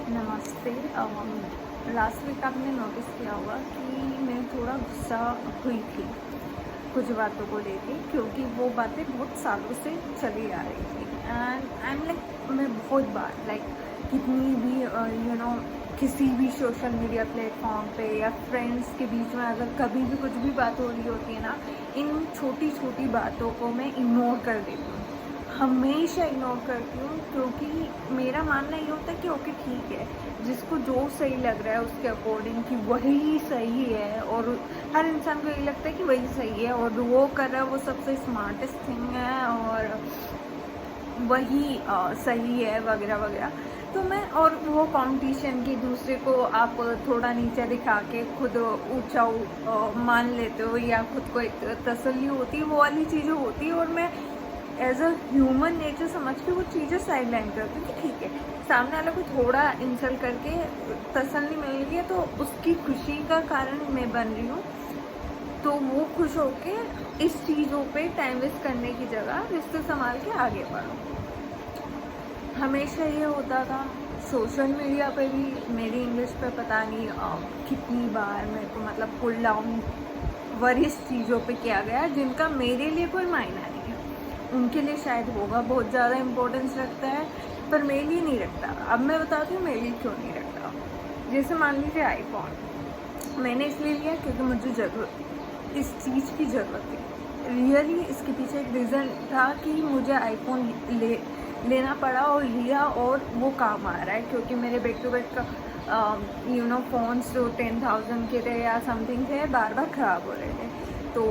नमस्ते। Last week आपने notice किया होगा कि मैं थोड़ा गुस्सा हुई थी कुछ बातों को लेके, क्योंकि वो बातें बहुत सालों से चली आ रही थी। एंड आई एम लाइक, मैं बहुत बार कितनी भी किसी भी सोशल मीडिया प्लेटफॉर्म पे या फ्रेंड्स के बीच में अगर कभी भी कुछ भी बात हो रही होती है ना, इन छोटी छोटी बातों को मैं इग्नोर कर देती हूँ, हमेशा इग्नोर करती हूँ, क्योंकि मेरा मानना ये होता है कि ओके ठीक है, जिसको जो सही लग रहा है उसके अकॉर्डिंग कि वही सही है, और हर इंसान को यही लगता है कि वही सही है और वो कर रहा है वो सबसे स्मार्टेस्ट थिंग है और वही सही है वगैरह वगैरह। तो मैं और वो कंपटीशन की दूसरे को आप थोड़ा नीचे दिखा के खुद ऊंचा मान लेते हो या खुद को एक तसल्ली होती है, वो वाली चीज़ें होती है, और मैं एज अ ह्यूमन नेचर समझ के वो चीज़ें साइड लाइन करती हूँ कि ठीक है, सामने वाले को थोड़ा इंसल्ट करके तसल्ली मिल रही है तो उसकी खुशी का कारण मैं बन रही हूँ, तो वो खुश होके इस चीज़ों पे टाइम वेस्ट करने की जगह रिश्ते संभाल के आगे बढ़ो। हमेशा ये होता था, सोशल मीडिया पे भी मेरी इंग्लिश पे पता नहीं कितनी बार मेरे को मतलब पुल डाउन वरिष्ठ चीज़ों पे किया गया जिनका मेरे लिए कोई मायना नहीं है, उनके लिए शायद होगा, बहुत ज़्यादा इम्पोर्टेंस रखता है, पर मेरे लिए नहीं रखता। अब मैं बताती हूँ मेरे लिए क्यों नहीं रखता। जैसे मान लीजिए आईफोन मैंने इसलिए लिया क्योंकि मुझे ज़रूरत, इस चीज़ की ज़रूरत थी, रियली इसके पीछे एक रीज़न था कि मुझे आईफोन लेना पड़ा और लिया, और वो काम आ रहा है क्योंकि मेरे बैक टू बैक फ़ोन्स जो 10,000 के थे या समथिंग थे बार बार ख़राब हो रहे थे। तो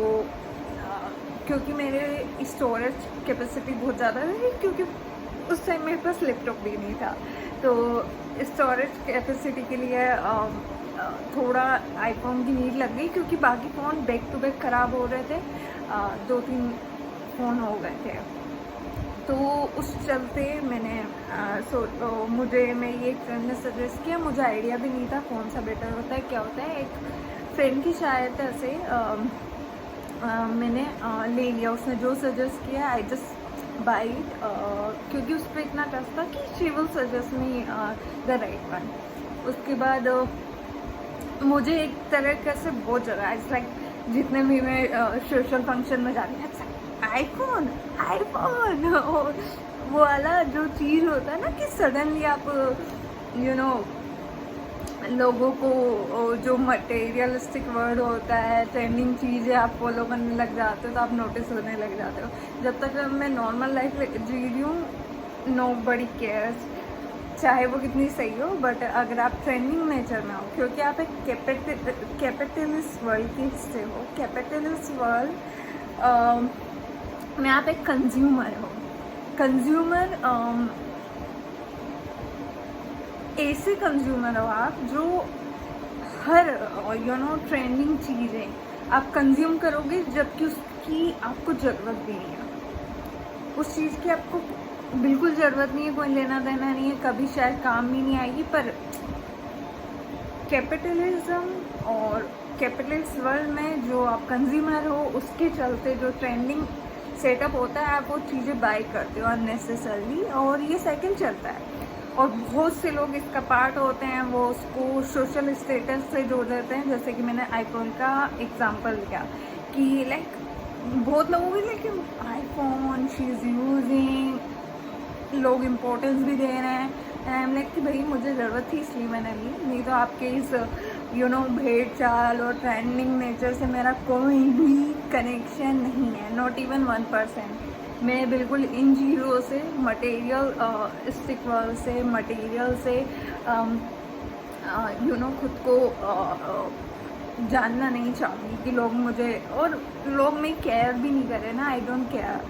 क्योंकि मेरे स्टोरेज कैपेसिटी बहुत ज़्यादा थी, क्योंकि उस टाइम मेरे पास लैपटॉप भी नहीं था, तो स्टोरेज कैपेसिटी के लिए थोड़ा आईफोन की नीड लग गई, क्योंकि बाकी फ़ोन बैक टू बैक ख़राब हो रहे थे, 2-3 फ़ोन हो गए थे। तो उस चलते मैंने मुझे मेरी एक फ्रेंड ने सजेस्ट किया, मुझे आइडिया भी नहीं था कौन सा बेटर होता है क्या होता है, एक फ्रेंड की सहायता से मैंने ले लिया, उसने जो सजेस्ट किया आई जस्ट बाई इट, क्योंकि उस पर इतना ट्रस्ट था कि she will suggest me the right one. उसके बाद मुझे एक तरह से बहुत जगह इट्स लाइक, जितने भी मैं सोशल फंक्शन में जाती हूँ आईफोन आईफोन और वो वाला जो चीज़ होता है ना कि सडनली आप नो लोगों को जो मटेरियलिस्टिक वर्ड होता है, ट्रेंडिंग चीज़ें आप फॉलो करने लग जाते हो, तो आप नोटिस होने लग जाते हो। जब तक मैं नॉर्मल लाइफ जी रही हूँ, नो बडी केयर्स, चाहे वो कितनी सही हो, बट अगर आप ट्रेंडिंग नेचर में हो, क्योंकि आप एक कैपिटलिस्ट वर्ल्ड के हिस्से हो, कैपिटलिस्ट वर्ल्ड में आप एक कंज्यूमर हो। कंज्यूमर ऐसे कंज्यूमर हो आप जो हर ट्रेंडिंग चीज़ें आप कंज्यूम करोगे, जबकि उसकी आपको ज़रूरत भी नहीं है, उस चीज़ की आपको बिल्कुल ज़रूरत नहीं है, कोई लेना देना नहीं है, कभी शायद काम भी नहीं आएगी, पर कैपिटलिज्म और कैपिटलिस्ट वर्ल्ड में जो आप कंज्यूमर हो उसके चलते जो ट्रेंडिंग सेटअप होता है, आप वो चीज़ें बाय करते हो अननेसेसरली, और ये साइकिल चलता है, और बहुत से लोग इसका पार्ट होते हैं, वो उसको सोशल स्टेटस से जोड़ देते हैं। जैसे कि मैंने आईफोन का एग्जांपल लिया कि लाइक बहुत लोगों को लेकिन आईफोन शी इज़ यूजिंग, लोग इम्पोर्टेंस भी दे रहे हैं, एंड आई एम लाइक कि भाई मुझे ज़रूरत थी इसलिए मैंने ली, नहीं तो आपके इस भेड़ चाल और ट्रेंडिंग नेचर से मेरा कोई भी कनेक्शन नहीं है, नॉट इवन 1%। मैं बिल्कुल इन चीज़ों से, मटेरियल स्टिक वर्ल्ड से, मटेरियल से खुद को जानना नहीं चाहती कि लोग मुझे, और लोग मेरी केयर भी नहीं करे ना, I don't care,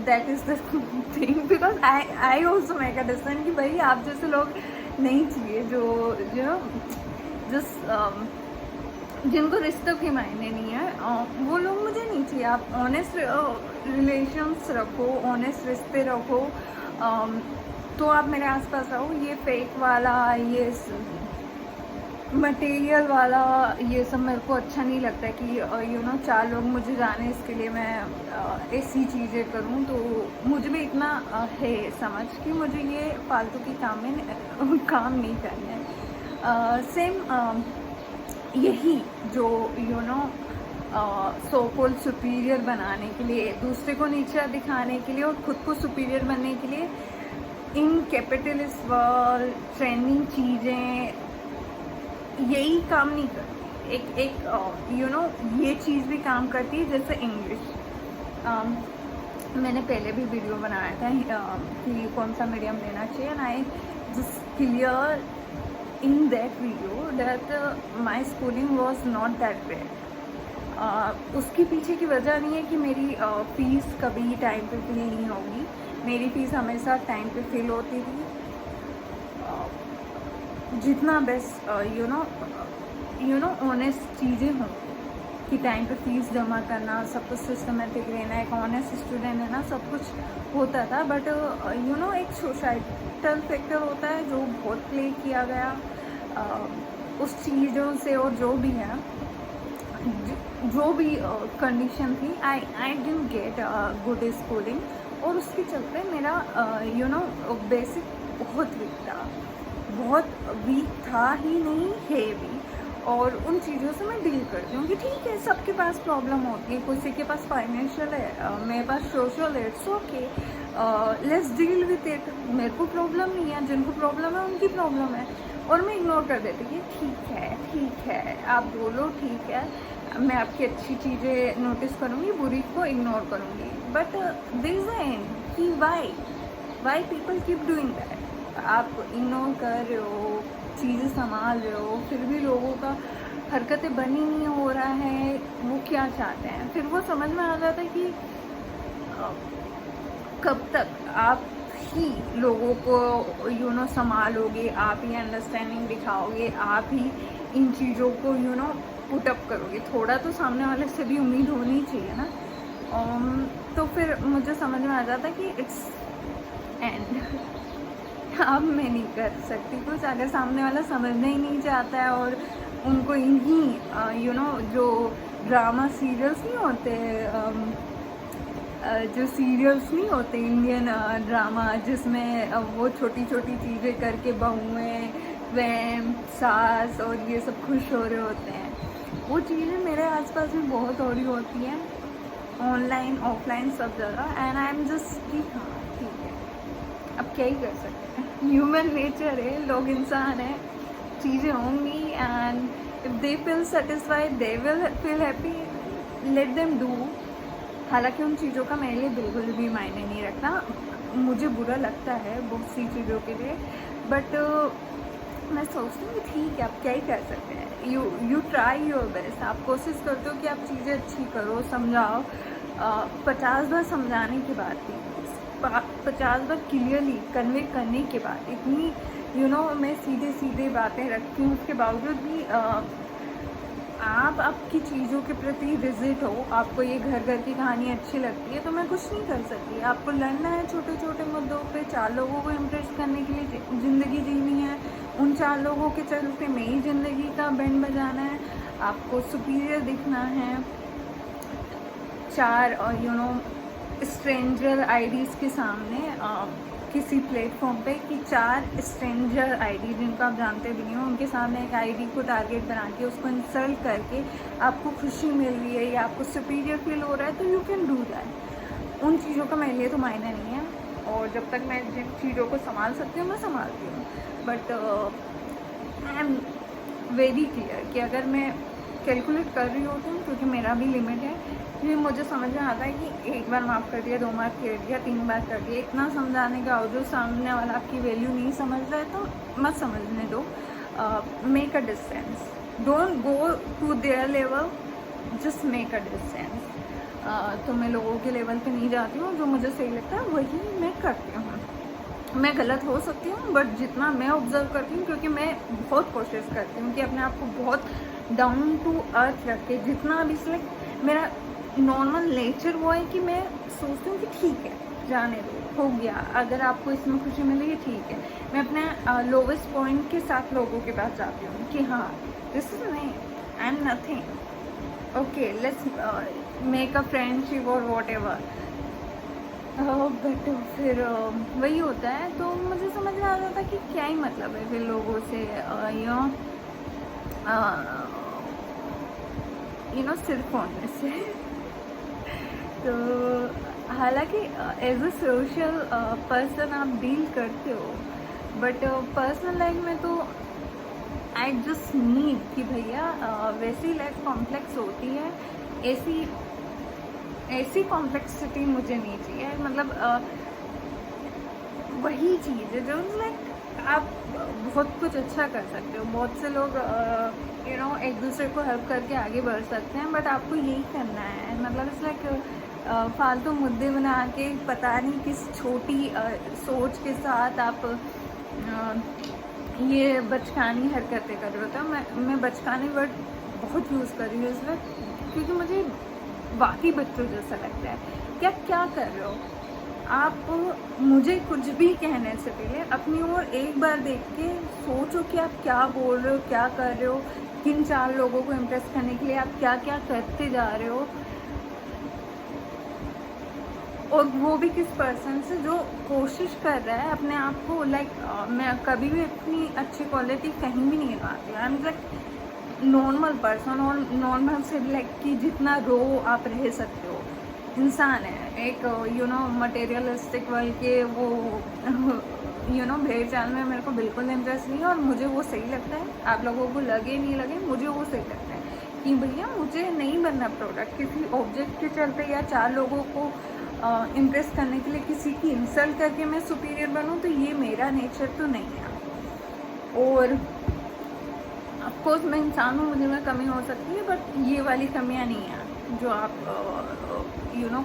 that is the thing, because I also make a decision कि भाई आप जैसे लोग नहीं चाहिए, जो जिनको रिश्तों के मायने नहीं है, वो लोग मुझे नहीं चाहिए। आप ऑनेस्ट रिलेशंस रखो, ऑनेस्ट रिश्ते रखो, तो आप मेरे आसपास रहो। ये फेक वाला, ये मटेरियल वाला ये सब मेरे को अच्छा नहीं लगता है कि 4 लोग मुझे जाने इसके लिए मैं ऐसी चीज़ें करूं। तो मुझे भी इतना है समझ कि मुझे ये फालतू की काम में काम नहीं करना है। सेम यही जो सो कॉल्ड सुपीरियर बनाने के लिए, दूसरे को नीचा दिखाने के लिए और ख़ुद को सुपीरियर बनने के लिए इन कैपिटलिस्ट वर्ल्ड ट्रेंडिंग चीज़ें यही काम नहीं करती। ये चीज़ भी काम करती है, जैसे इंग्लिश। मैंने पहले भी वीडियो बनाया था कि कौन सा मीडियम लेना चाहिए, and I just clear in that video that my schooling was not that great. उसके पीछे की वजह नहीं है कि मेरी फ़ीस कभी टाइम पे फिल नहीं होगी। मेरी फ़ीस हमेशा टाइम पे फिल होती थी। जितना बेस्ट ऑनेस्ट चीज़ें हों कि टाइम पे फीस जमा करना, सब कुछ सिस्टमेटिक रहना, एक ऑनेस्ट स्टूडेंट है ना, सब कुछ होता था। बट एक सोसाइटल फैक्टर होता है जो बहुत प्ले किया गया उस चीज़ों से, और जो भी है, जो भी कंडीशन थी, I didn't get good schooling, और उसके चलते मेरा बेसिक बहुत वीक था ही नहीं है भी। और उन चीज़ों से मैं डील करती हूँ कि ठीक है, सबके पास प्रॉब्लम होती है, किसी के पास फाइनेंशियल है, मेरे पास सोशल है, it's okay, let's deal with it. मेरे को प्रॉब्लम नहीं है, जिनको प्रॉब्लम है उनकी प्रॉब्लम है, और मैं इग्नोर कर देती कि ठीक है आप बोलो, ठीक है, मैं आपकी अच्छी चीज़ें नोटिस करूँगी, बुरी को इग्नोर करूँगी। But this is the end कि why people keep doing that. आप इग्नोर कर रहे हो, चीज़ें संभाल रहे हो, फिर भी लोगों का हरकतें बनी नहीं हो रहा है, वो क्या चाहते हैं। फिर वो समझ में आ जाता है कि कब तक आप ही लोगों को संभालोगे, आप ही अंडरस्टैंडिंग दिखाओगे, आप ही इन चीज़ों को पुट अप करोगे। थोड़ा तो सामने वाले से भी उम्मीद होनी चाहिए ना। तो फिर मुझे समझ में आ जाता कि इट्स एंड अब मैं नहीं कर सकती कुछ। अगर सामने वाला समझना ही नहीं चाहता है और उनको इन्हीं जो ड्रामा सीरियल्स नहीं होते, जो सीरियल्स नहीं होते इंडियन ड्रामा, जिसमें वो छोटी छोटी चीज़ें करके बहुएं, वह सास और ये सब खुश हो रहे होते हैं, वो चीज़ें मेरे आसपास भी बहुत हो रही होती हैं, ऑनलाइन ऑफलाइन सब जगह। एंड आई एम जस्ट कि हाँ ठीक है, अब क्या ही कर सकते हैं, ह्यूमन नेचर है, लोग इंसान हैं, चीज़ें होंगी, and if they feel satisfied they will feel happy, late them do. हालांकि उन चीज़ों का मेरे लिए बिल्कुल भी मायने नहीं रखता, मुझे बुरा लगता है बहुत सी चीज़ों के लिए, बट मैं सोचती हूँ कि ठीक है, आप क्या ही कर सकते हैं। यू ट्राई योर बेस्ट, आप कोशिश करते हो कि आप चीज़ें अच्छी करो, समझाओ। 50 बार समझाने के बाद भी, 50 बार क्लियरली कन्वे करने के बाद, इतनी मैं सीधे सीधे बातें रखती हूँ, उसके बावजूद भी आप आपकी चीज़ों के प्रति रिजिड हो, आपको ये घर घर की कहानी अच्छी लगती है, तो मैं कुछ नहीं कर सकती। आपको लड़ना है छोटे छोटे मुद्दों पे, 4 लोगों को इम्प्रेस करने के लिए ज़िंदगी जीनी है, उन 4 लोगों के चलते मेरी ज़िंदगी का बैंड बजाना है, आपको सुपीरियर दिखना है 4 स्ट्रेंजर आईडीज़ के सामने, किसी प्लेटफॉर्म पे, कि 4 स्ट्रेंजर आईडी जिनको आप जानते भी नहीं हो, उनके सामने एक आईडी को टारगेट बना के उसको इंसल्ट करके आपको खुशी मिल रही है या आपको सुपीरियर फील हो रहा है, तो यू कैन डू दैट। उन चीज़ों का मेरे लिए तो मायने नहीं है, और जब तक मैं जिन चीज़ों को संभाल सकती हूँ मैं संभालती हूँ। But I am very clear कि अगर मैं कैलकुलेट कर रही होती हूँ, क्योंकि मेरा भी लिमिट है, फिर मुझे समझ में आता है कि 1 बार माफ़ कर दिया, 2 बार कर दिया, 3 बार कर दिया, इतना समझाने के बावजूद सामने वाला आपकी वैल्यू नहीं समझ रहा है, तो मत समझने दो। Make a distance, don't go to their level, just make a distance. तो मैं लोगों के लेवल पे नहीं जाती हूँ, जो मुझे सही लगता है वही मैं करती हूँ। मैं गलत हो सकती हूँ, बट जितना मैं ऑब्जर्व करती हूँ, क्योंकि मैं बहुत कोशिश करती हूँ कि अपने आप को बहुत डाउन टू अर्थ रख के, जितना भी मेरा नॉर्मल नेचर वो है कि मैं सोचती हूँ कि ठीक है, जाने दो, हो गया। अगर आपको इसमें खुशी मिली है ठीक है। मैं अपने लोवेस्ट पॉइंट के साथ लोगों के पास जाती हूँ कि हाँ this is me, I am nothing, okay let's make a friendship और वॉट एवर। बट फिर वही होता है, तो मुझे समझ में आ जाता कि क्या ही मतलब है फिर लोगों से सिर्फ होने से। तो हालांकि एज अ सोशल पर्सन आप डील करते हो, बट पर्सनल लाइफ में तो आई जस्ट नीड कि भैया वैसी लाइफ कॉम्प्लेक्स होती है, ऐसी ऐसी कॉम्प्लेक्सिटी मुझे नहीं चाहिए। मतलब वही चीज़ है जो लाइक आप बहुत कुछ अच्छा कर सकते हो। बहुत से लोग एक दूसरे को हेल्प करके आगे बढ़ सकते हैं, बट आपको यही करना है। मतलब इट्स लाइक फालतू मुद्दे बना के पता नहीं किस छोटी सोच के साथ आप ये बचकानी हरकतें कर रहे होते हो। मैं बचकानी वर्ड बहुत यूज़ कर रही हूँ इस वक्त, क्योंकि मुझे वाकई बच्चों जैसा लगता है। क्या कर रहे हो आप? मुझे कुछ भी कहने से पहले अपनी ओर एक बार देख के सोचो कि आप क्या बोल रहे हो, क्या कर रहे हो, किन 4 लोगों को इम्प्रेस करने के लिए आप क्या क्या करते जा रहे हो, और वो भी किस पर्सन से जो कोशिश कर रहा है अपने आप को मैं कभी भी अपनी अच्छी क्वालिटी कहीं भी नहीं लगाती। I am like normal person, और नॉर्मल से लाइक कि जितना रो आप रह सकते हो। इंसान है एक मटेरियलिस्टिक वर्ल्ड के वो भेड़ चाल में मेरे को बिल्कुल इंटरेस्ट नहीं है, और मुझे वो सही लगता है। आप लोगों को लगे नहीं लगे, मुझे वो सही लगता है कि भैया मुझे नहीं बनना प्रोडक्ट किसी ऑब्जेक्ट के चलते, या 4 लोगों को इम्प्रेस करने के लिए किसी की इंसल्ट करके मैं सुपीरियर बनूं। तो ये मेरा नेचर तो नहीं है। और ऑफकोर्स मैं इंसान हूँ, मुझे में कमी हो सकती है, बट ये वाली कमियाँ नहीं हैं जो आप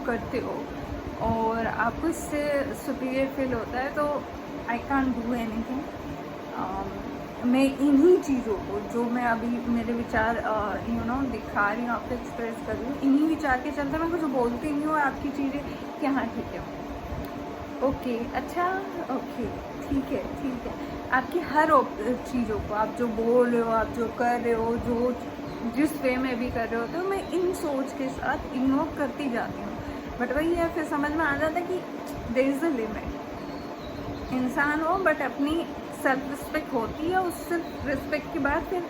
करते हो, और आपको इससे सुपीरियर फील होता है। तो आई कांट डू एनीथिंग। मैं इन्हीं चीज़ों को जो मैं अभी मेरे विचार दिखा रही हूँ, आपको एक्सप्रेस कर रही हूँ, इन्हीं विचार के चलते मैं कुछ बोलती नहीं हूँ। और आपकी चीज़ें कि हाँ ठीक है, ओके अच्छा, ओके ठीक है। आपकी हर चीज़ों को, आप जो बोल रहे हो, आप जो कर रहे हो, जो जिस वे में भी कर रहे हो, तो मैं इन सोच के साथ इग्नोर करती जाती हूँ। बट वही है, फिर समझ में आ जाता है कि देयर इज़ अ लिमिट। इंसान हो बट अपनी सेल्फ रिस्पेक्ट होती है। उस सेल्फ रिस्पेक्ट के बाद फिर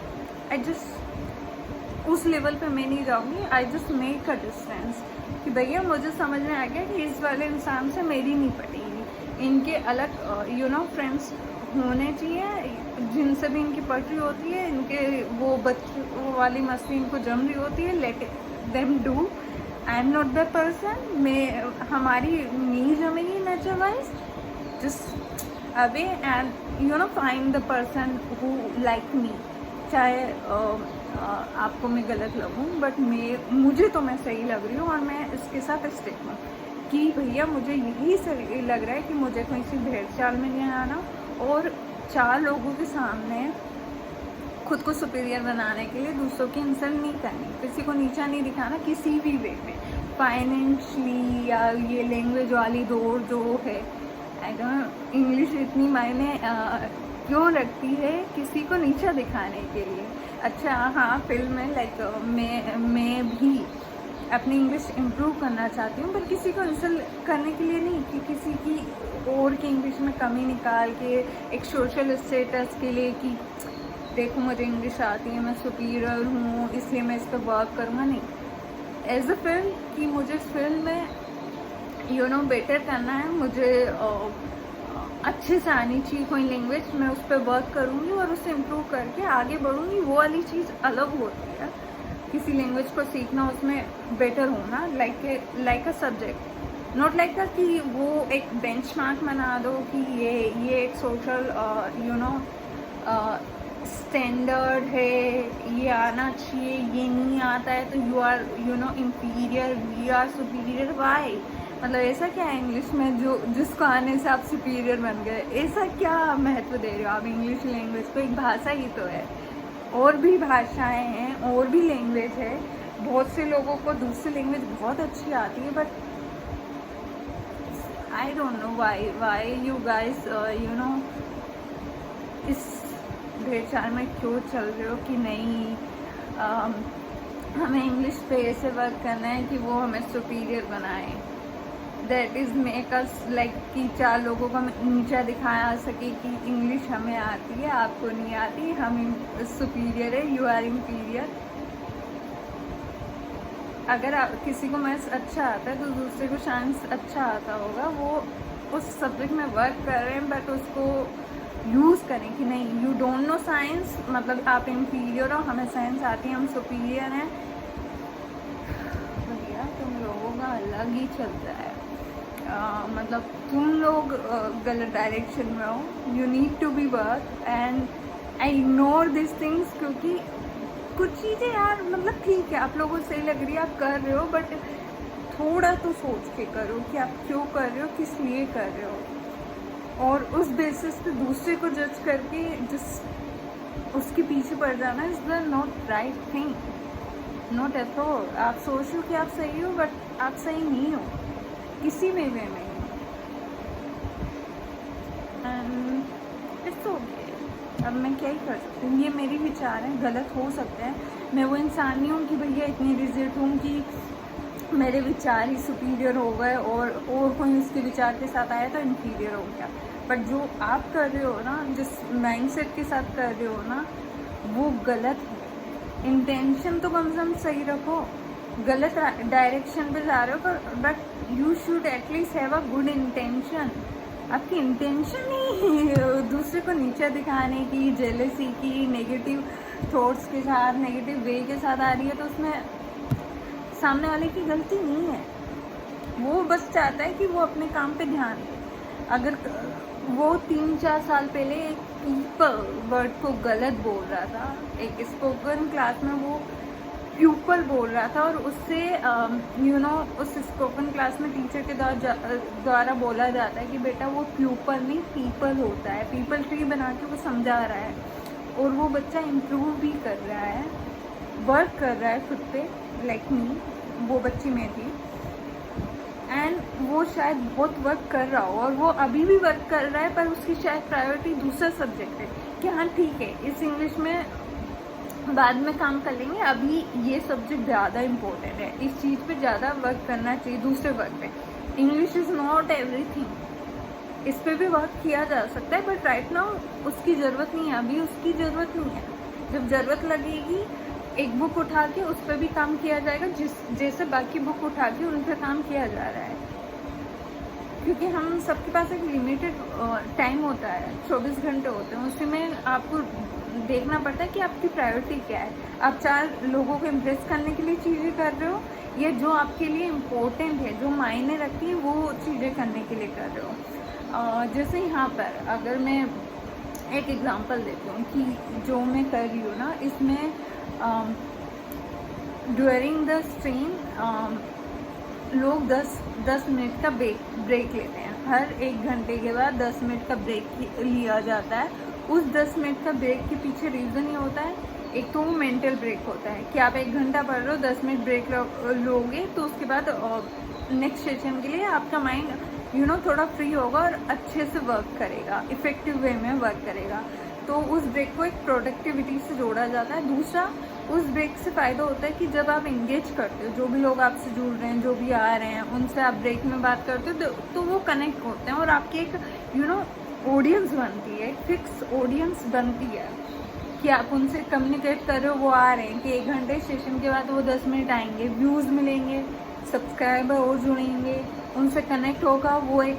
आई जस्ट उस लेवल पे मैं नहीं जाऊँगी। I just make a distance कि भैया मुझे समझ में आ गया कि इस वाले इंसान से मेरी नहीं पटेगी। इनके अलग फ्रेंड्स होने चाहिए जिनसे भी इनकी पट रही होती है, इनके वो बच्चों वाली मस्ती इनको जम रही होती है, let them do. I am not the person, मैं हमारी नहीं जमेगी nature wise, just away and find the person who like me. चाहे आपको मैं गलत लगूँ, बट मुझे तो मैं सही लग रही हूँ, और मैं इसके साथ स्टिक हूँ कि भैया मुझे यही सही लग रहा है कि मुझे कोई सी भेड़ चाल में नहीं आना, और 4 लोगों के सामने खुद को सुपीरियर बनाने के लिए दूसरों की इंसल्ट नहीं करनी, किसी को नीचा नहीं दिखाना किसी भी वे में, फाइनेंशली या ये लैंग्वेज वाली दौड़ जो है। आई डोंट इंग्लिश इतनी मायने क्यों रखती है किसी को नीचा दिखाने के लिए। अच्छा हाँ, फिल्म में मैं भी अपनी इंग्लिश इम्प्रूव करना चाहती हूँ, पर किसी को इंसल्ट करने के लिए नहीं, कि किसी की और की इंग्लिश में कमी निकाल के एक सोशल स्टेटस के लिए कि देखो मुझे इंग्लिश आती है, मैं सुपीरियर हूँ, इसलिए मैं इस पर वर्क करूँगा। नहीं, एज अ फिल्म कि मुझे इस फिल्म में बेटर करना है, मुझे अच्छे से आनी चाहिए कोई लैंग्वेज, मैं उस पर वर्क करूँगी और उसे इम्प्रूव करके आगे बढ़ूँगी। वो वाली चीज़ अलग होती है, किसी लैंग्वेज को सीखना, उसमें बेटर होना, like a subject, not like कि वो एक बेंचमार्क बना दो कि ये एक सोशल स्टैंडर्ड है, ये आना चाहिए, ये नहीं आता है तो you are inferior, we are superior. Why? मतलब ऐसा क्या है इंग्लिश में जो जिसको आने से आप सुपीरियर बन गए? ऐसा क्या महत्व दे रहे हो आप इंग्लिश लैंग्वेज को? एक भाषा ही तो है, और भी भाषाएं हैं, और भी लैंग्वेज है। बहुत से लोगों को दूसरी लैंग्वेज बहुत अच्छी आती है, but I don't know why you guys इस भेड़चाल में क्यों चल रहे हो कि नहीं हमें इंग्लिश पे ऐसे वर्क करना है कि वो हमें सुपीरियर बनाए, that is make us like कि 4 लोगों को नीचा दिखाया सके कि इंग्लिश हमें आती है, आपको नहीं आती, हम सुपीरियर है, यू आर इंफीरियर। अगर किसी को मैथ्स अच्छा आता है तो दूसरे को साइंस अच्छा आता होगा, वो उस सब्जेक्ट में वर्क कर रहे हैं, बट उसको यूज़ करें कि नहीं यू डोंट नो साइंस, मतलब आप इंफीरियर हो, हमें साइंस आती है, हम सुपीरियर हैं। भैया तुम लोगों का अलग ही चलता है, मतलब तुम लोग गलत डायरेक्शन में हो, you need to be work and I ignore this things, क्योंकि कुछ चीज़ें यार मतलब ठीक है आप लोगों को सही लग रही है, आप कर रहे हो, बट थोड़ा तो सोच के करो कि आप क्यों कर रहे हो, किस लिए कर रहे हो, और उस बेसिस पे दूसरे को जज करके जिस उसके पीछे पड़ जाना is the not right thing, not at all. आप सोच रहे हो कि आप सही हो, बट आप सही नहीं हो किसी में वे में, एंड इट्स ओके। अब मैं क्या ही कर सकती हूँ, ये मेरी विचार हैं, गलत हो सकते हैं, मैं वो इंसान नहीं हूँ कि भैया इतनी रिजिड हूँ कि मेरे विचार ही सुपीरियर हो गए और कोई उसके विचार के साथ आया तो इन्फीरियर हो गया। बट जो आप कर रहे हो ना, जिस माइंडसेट के साथ कर रहे हो ना, वो गलत है। इंटेंशन तो कम से कम सही रखो, गलत डायरेक्शन पे जा रहे हो, but you should at least have a good intention. आपकी इंटेंशन ही दूसरे को नीचा दिखाने की, जेलसी की, नेगेटिव थॉट्स के साथ, नेगेटिव वे के साथ आ रही है, तो उसमें सामने वाले की गलती नहीं है, वो बस चाहता है कि वो अपने काम पे ध्यान दे। अगर वो 3-4 साल पहले एक पीपल वर्ड को गलत बोल रहा था, एक स्पोकन क्लास में वो प्यूपल बोल रहा था, और उससे उस स्पोकन क्लास में टीचर के द्वारा बोला जाता है कि बेटा वो प्यूपल नहीं पीपल होता है, पीपल ट्री बना के वो समझा रहा है, और वो बच्चा इम्प्रूव भी कर रहा है, वर्क कर रहा है खुद पे, लाइक मी, वो बच्ची में थी, एंड वो शायद बहुत वर्क कर रहा हो, और वो अभी भी वर्क कर रहा है, पर उसकी शायद प्रायोरिटी दूसरा सब्जेक्ट है कि हाँ ठीक है इस इंग्लिश में बाद में काम कर लेंगे, अभी ये सब्जेक्ट ज़्यादा इम्पोर्टेंट है, इस चीज़ पे ज़्यादा वर्क करना चाहिए दूसरे वर्क पे। इंग्लिश इज़ नॉट एवरीथिंग, इस पे भी वर्क किया जा सकता है, बट राइट नाउ उसकी ज़रूरत नहीं है, अभी उसकी ज़रूरत नहीं है। जब ज़रूरत लगेगी एक बुक उठा के उस पर भी काम किया जाएगा, जैसे बाकी बुक उठा के उन पर काम किया जा रहा है, क्योंकि हम सबके पास एक लिमिटेड टाइम होता है, 24 घंटे होते हैं, उसी में आपको देखना पड़ता है कि आपकी प्रायोरिटी क्या है। आप 4 लोगों को इम्प्रेस करने के लिए चीज़ें कर रहे हो, या जो आपके लिए इम्पोर्टेंट है, जो मायने रखती है, वो चीज़ें करने के लिए कर रहे हो। जैसे यहाँ पर अगर मैं एक एग्जांपल देती हूँ कि जो मैं कर रही हूँ ना, इसमें ड्यूरिंग द स्ट्रीम लोग 10 मिनट का ब्रेक लेते हैं, हर 1 घंटे के बाद 10 मिनट का ब्रेक लिया जाता है। उस 10 मिनट का ब्रेक के पीछे रीज़न ये होता है, एक तो वो मेंटल ब्रेक होता है कि आप 1 घंटा पढ़ रहे हो, 10 मिनट ब्रेक लोगे तो उसके बाद नेक्स्ट सेशन के लिए आपका माइंड थोड़ा फ्री होगा और अच्छे से वर्क करेगा, इफ़ेक्टिव वे में वर्क करेगा। तो उस ब्रेक को एक प्रोडक्टिविटी से जोड़ा जाता है। दूसरा, उस ब्रेक से फ़ायदा होता है कि जब आप इंगेज करते हो, जो भी लोग आपसे जुड़ रहे हैं, जो भी आ रहे हैं, उनसे आप ब्रेक में बात करते हो तो वो कनेक्ट होते हैं, और आपकी एक ऑडियंस बनती है, एक फिक्स ऑडियंस बनती है कि आप उनसे कम्युनिकेट कर रहे हो, वो आ रहे हैं कि 1 घंटे सेशन के बाद वो 10 मिनट आएंगे, व्यूज़ मिलेंगे, सब्सक्राइबर और जुड़ेंगे, उनसे कनेक्ट होगा, वो एक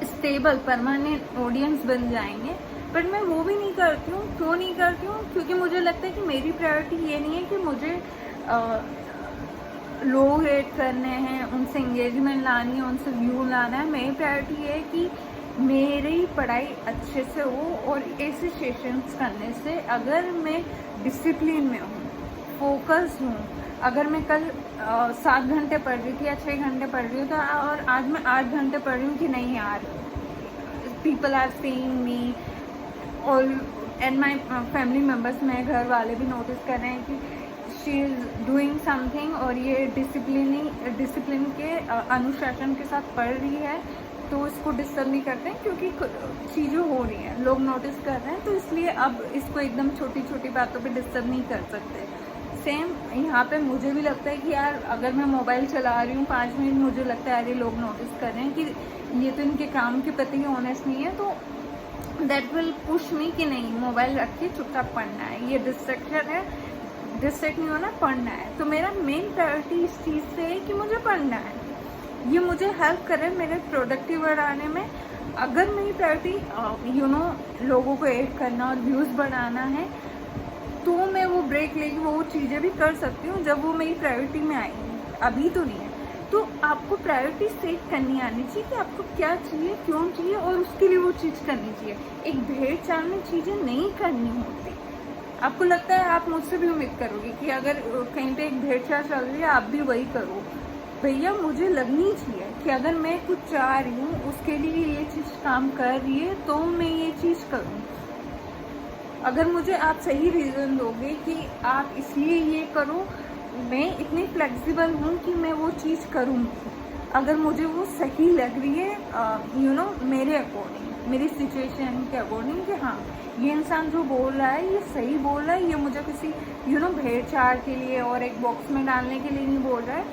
स्टेबल परमानेंट ऑडियंस बन जाएंगे। बट मैं वो भी नहीं करती हूँ। क्यों नहीं करती हूँ? क्योंकि मुझे लगता है कि मेरी प्रायोरिटी ये नहीं है कि मुझे लोग रेट करने हैं, उनसे इंगेजमेंट लानी है, उनसे व्यू लाना है। मेरी प्रायोरिटी ये है कि मेरी पढ़ाई अच्छे से हो, और ऐसे सेशंस करने से अगर मैं डिसिप्लिन में हूँ, फोकस हूँ, अगर मैं कल 7 घंटे पढ़ रही थी या 6 घंटे पढ़ रही हूँ तो और आज मैं 8 घंटे पढ़ रही हूँ कि नहीं यार, पीपल आर सीइंग मी, और एंड माई फैमिली मेम्बर्स, मेरे घर वाले भी नोटिस कर रहे हैं कि शी इज़ डूइंग समथिंग और ये डिसिप्लिन के अनुशासन के साथ पढ़ रही है, तो इसको डिस्टर्ब नहीं करते हैं क्योंकि चीज़ें हो रही हैं, लोग नोटिस कर रहे हैं, तो इसलिए अब इसको एकदम छोटी छोटी बातों पे डिस्टर्ब नहीं कर सकते। सेम यहाँ पे मुझे भी लगता है कि यार अगर मैं मोबाइल चला रही हूँ 5 मिनट, मुझे लगता है अरे लोग नोटिस कर रहे हैं कि ये तो इनके काम के प्रति ऑनेस्ट नहीं है, तो दैट विल पुश मी कि नहीं, मोबाइल रख के चुपचाप पढ़ना है, ये डिस्ट्रैक्शन है, डिस्ट्रैक्ट नहीं होना, पढ़ना है। तो मेरा मेन प्रायोरिटी इस चीज़ से है कि मुझे पढ़ना है, ये मुझे हेल्प करे मेरे प्रोडक्टिव बढ़ाने में। अगर मेरी प्रायोरिटी लोगों को ऐड करना और व्यूज़ बढ़ाना है, तो मैं वो ब्रेक लेके वो चीज़ें भी कर सकती हूँ जब वो मेरी प्रायोरिटी में आएगी, अभी तो नहीं है। तो आपको प्रायोरिटी सेट करनी आनी चाहिए कि आपको क्या चाहिए, क्यों चाहिए, और उसके लिए वो चीज़ करनी चाहिए। एक भेड़ चाल में चीज़ें नहीं करनी होती। आपको लगता है, आप मुझसे भी उम्मीद करोगे कि अगर कहीं पे एक भेड़ चाल चल रही है आप भी वही करो। भैया मुझे लगनी चाहिए कि अगर मैं कुछ चाह रही हूँ, उसके लिए ये चीज़ काम कर रही है, तो मैं ये चीज़ करूँ। अगर मुझे आप सही रीज़न दोगे कि आप इसलिए ये करो, मैं इतनी फ्लेक्सिबल हूँ कि मैं वो चीज़ करूँगी अगर मुझे वो सही लग रही है, मेरे अकॉर्डिंग, मेरी सिचुएशन के अकॉर्डिंग, कि हाँ ये इंसान जो बोल रहा है ये सही बोल रहा है, ये मुझे किसी भेड़ चाल के लिए और एक बॉक्स में डालने के लिए नहीं बोल रहा है,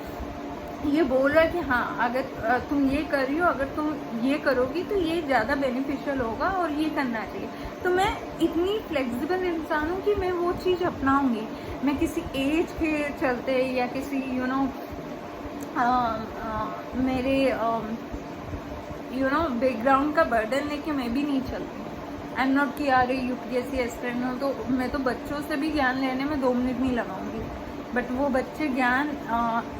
ये बोल रहा है कि हाँ अगर तुम ये कर रही हो, अगर तुम ये करोगी तो ये ज़्यादा बेनिफिशियल होगा और ये करना चाहिए। तो मैं इतनी फ्लेक्सिबल इंसान हूँ कि मैं वो चीज़ अपनाऊँगी। मैं किसी एज के चलते या किसी मेरे बैकग्राउंड का बर्डन लेके मैं भी नहीं चलती। आई एम नॉट कि यार UPSC एस्पिरेंट हूँ तो मैं तो बच्चों से भी ज्ञान लेने में 2 मिनट नहीं लगाऊंगी, बट वो बच्चे ज्ञान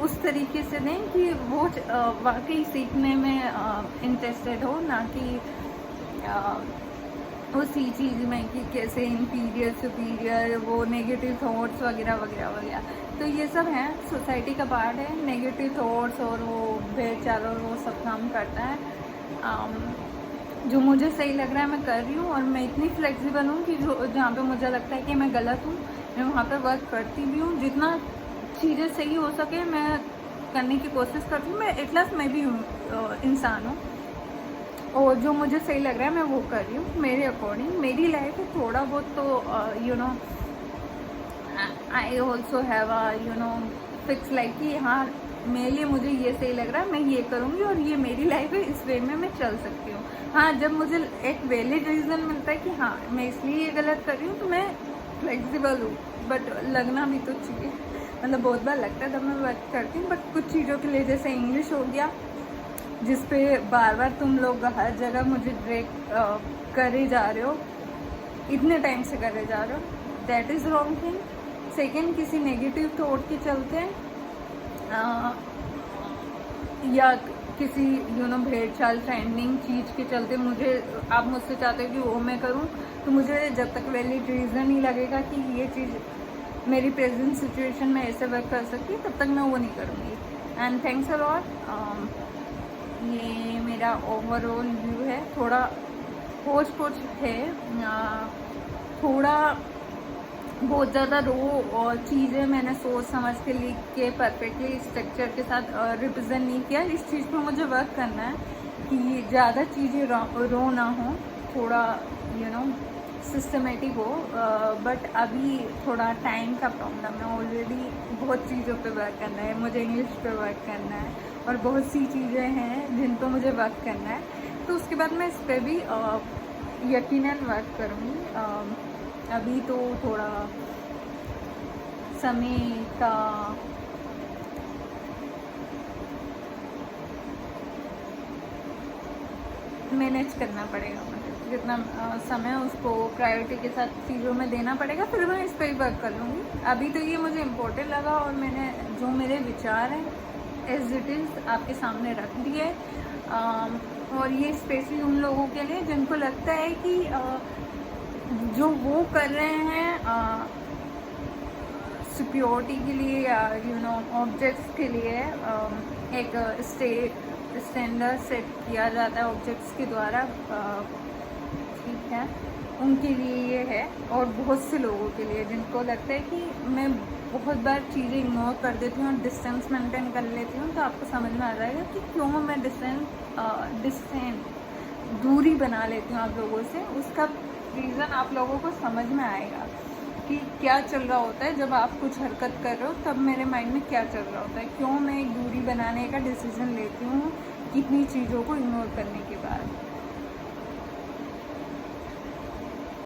उस तरीके से दें कि वो वाकई सीखने में इंटरेस्टेड हो, ना कि उसी चीज़ में कि कैसे इंफीरियर सुपीरियर, वो नेगेटिव थॉट्स वगैरह वगैरह वगैरह। तो ये सब है, सोसाइटी का पार्ट है, नेगेटिव थॉट्स और वो भेड़ चाल और वो सब काम करता है। जो मुझे सही लग रहा है मैं कर रही हूँ, और मैं इतनी फ्लेक्सिबल हूँ कि जहाँ पे मुझे लगता है कि मैं गलत हूँ, मैं वहाँ पे वर्क करती भी हूँ। जितना चीज़ें सही हो सके मैं करने की कोशिश करती हूँ। मैं एटलास मैं भी इंसान हूँ, और जो मुझे सही लग रहा है मैं वो कर रही हूँ मेरे अकॉर्डिंग। मेरी लाइफ है थोड़ा बहुत तो I also have fix life कि हाँ मेरे लिए मुझे ये सही लग रहा है, मैं ये करूँगी और ये मेरी लाइफ है, इस वे में मैं चल सकती हूँ। हाँ, जब मुझे एक वैलिड रीज़न मिलता है कि हाँ मैं इसलिए ये गलत कर रही हूँ, तो मैं फ्लेक्सिबल हूँ, बट लगना भी तो चाहिए। मतलब बहुत बार लगता है तब मैं वर्क करती हूँ, बट कुछ चीज़ों के लिए, जैसे इंग्लिश हो गया, जिस पे बार बार तुम लोग हर जगह मुझे ब्रेक करे जा रहे हो, इतने टाइम से करे जा रहे हो, that is wrong thing. Second, किसी नेगेटिव थॉट के चलते या किसी भेड़ चाल ट्रेंडिंग चीज़ के चलते आप मुझसे चाहते हो कि वो मैं करूं, तो मुझे जब तक वैलिड रीज़न ही लगेगा कि ये चीज़ मेरी प्रेजेंट सिचुएशन में ऐसे वर्क कर सकती है, तब तक मैं वो नहीं करूँगी। And thanks a lot. ये मेरा ओवरऑल व्यू है, थोड़ा होच पोच है, थोड़ा बहुत ज़्यादा रो और चीज़ें मैंने सोच समझ के लिख के परफेक्टली स्ट्रक्चर के साथ रिप्रेजेंट नहीं किया। इस चीज़ पर मुझे वर्क करना है कि ज़्यादा चीज़ें रो ना हो, थोड़ा सिस्टमेटिक हो, बट अभी थोड़ा टाइम का प्रॉब्लम है। ऑलरेडी बहुत चीज़ों पे वर्क करना है, मुझे इंग्लिश पे वर्क करना है और बहुत सी चीज़ें हैं जिन पर मुझे वर्क करना है, तो उसके बाद मैं इस पर भी यकीनन वर्क करूँगी। अभी तो थोड़ा समय का मैनेज करना पड़ेगा, मतलब जितना समय उसको प्रायोरिटी के साथ चीज़ों में देना पड़ेगा, फिर मैं इस पर ही वर्क कर लूँगी। अभी तो ये मुझे इम्पोर्टेंट लगा और मैंने जो मेरे विचार हैं एज इट इज़ आपके सामने रख दिए। और ये स्पेशली उन लोगों के लिए जिनको लगता है कि जो वो कर रहे हैं सिक्योरिटी के लिए या ऑब्जेक्ट्स के लिए, एक स्टैंडर्ड सेट किया जाता है ऑब्जेक्ट्स के द्वारा, ठीक है। उनके लिए ये है, और बहुत से लोगों के लिए जिनको लगता है कि मैं बहुत बार चीज़ें इग्नोर कर देती हूँ और डिस्टेंस मेंटेन कर लेती हूँ, तो आपको समझ में आ जाएगा कि क्यों मैं डिस्टेंस दूरी बना लेती हूँ आप लोगों से। उसका रीज़न आप लोगों को समझ में आएगा कि क्या चल रहा होता है जब आप कुछ हरकत कर रहे हो, तब मेरे माइंड में क्या चल रहा होता है, क्यों मैं एक दूरी बनाने का डिसीज़न लेती हूँ कितनी चीज़ों को इग्नोर करने के बाद।